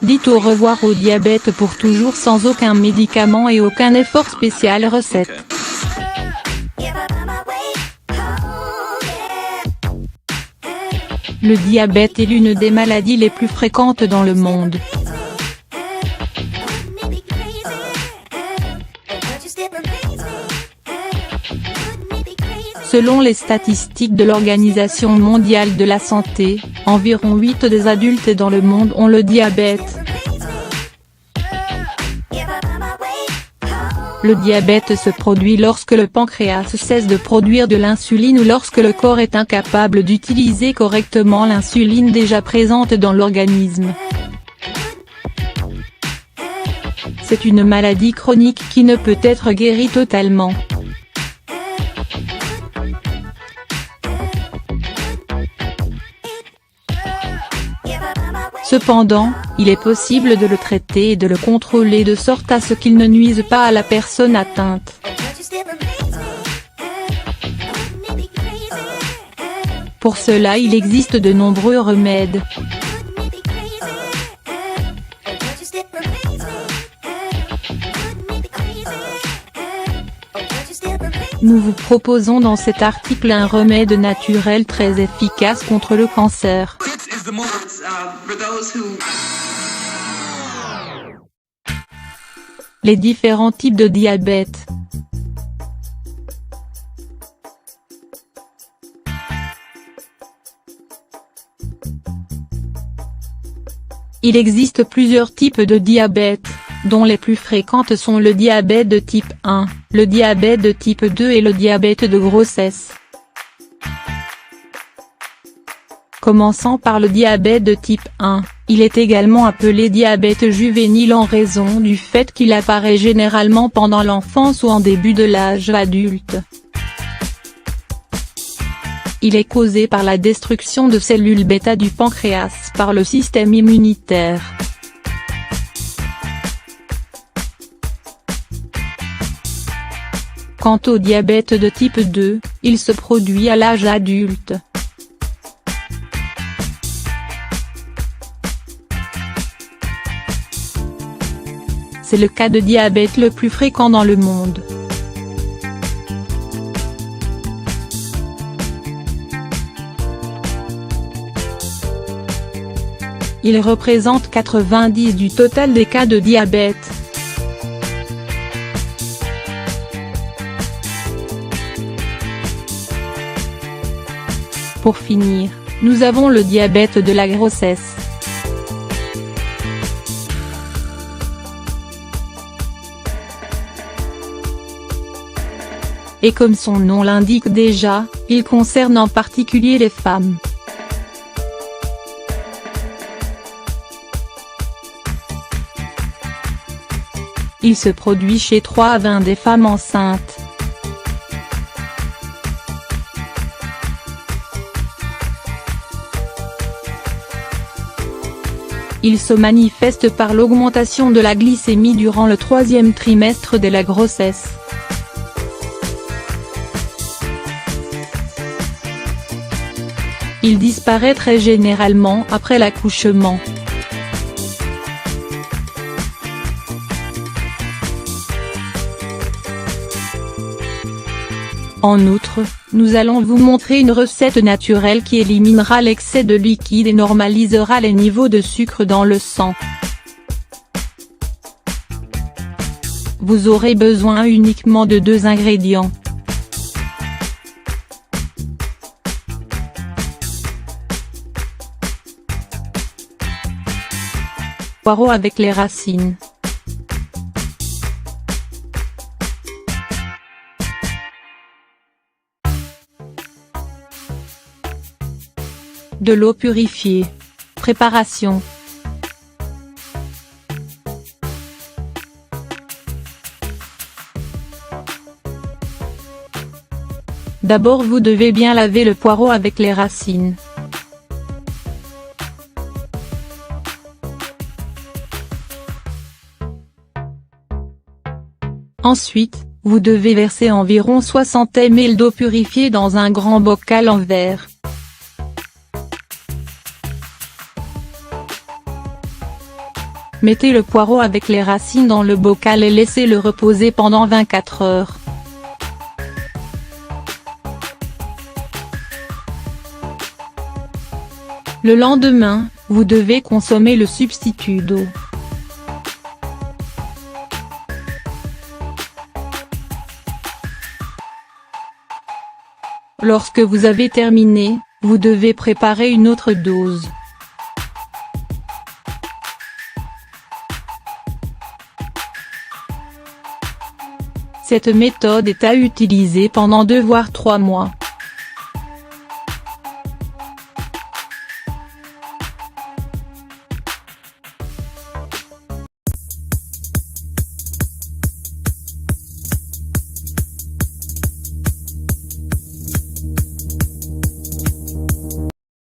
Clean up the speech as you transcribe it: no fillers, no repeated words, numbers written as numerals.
Dites au revoir au diabète pour toujours sans aucun médicament et aucun effort spécial. Recette. Le diabète est l'une des maladies les plus fréquentes dans le monde. Selon les statistiques de l'Organisation mondiale de la santé, environ 8 des adultes dans le monde ont le diabète. Le diabète se produit lorsque le pancréas cesse de produire de l'insuline ou lorsque le corps est incapable d'utiliser correctement l'insuline déjà présente dans l'organisme. C'est une maladie chronique qui ne peut être guérie totalement. Cependant, il est possible de le traiter et de le contrôler de sorte à ce qu'il ne nuise pas à la personne atteinte. Pour cela il existe de nombreux remèdes. Nous vous proposons dans cet article un remède naturel très efficace contre le cancer. Les différents types de diabète. Il existe plusieurs types de diabète, dont les plus fréquentes sont le diabète de type 1, le diabète de type 2 et le diabète de grossesse. Commençant par le diabète de type 1, il est également appelé diabète juvénile en raison du fait qu'il apparaît généralement pendant l'enfance ou en début de l'âge adulte. Il est causé par la destruction de cellules bêta du pancréas par le système immunitaire. Quant au diabète de type 2, il se produit à l'âge adulte. C'est le cas de diabète le plus fréquent dans le monde. Il représente 90% du total des cas de diabète. Pour finir, nous avons le diabète de la grossesse. Et comme son nom l'indique déjà, il concerne en particulier les femmes. Il se produit chez 3 à 20 des femmes enceintes. Il se manifeste par l'augmentation de la glycémie durant le 3e trimestre de la grossesse. Il disparaît très généralement après l'accouchement. En outre, nous allons vous montrer une recette naturelle qui éliminera l'excès de liquide et normalisera les niveaux de sucre dans le sang. Vous aurez besoin uniquement de 2 ingrédients. Poireaux avec les racines. De l'eau purifiée. Préparation. D'abord vous devez bien laver le poireau avec les racines. Ensuite, vous devez verser environ 60 ml d'eau purifiée dans un grand bocal en verre. Mettez le poireau avec les racines dans le bocal et laissez-le reposer pendant 24 heures. Le lendemain, vous devez consommer le substitut d'eau. Lorsque vous avez terminé, vous devez préparer une autre dose. Cette méthode est à utiliser pendant 2 voire 3 mois.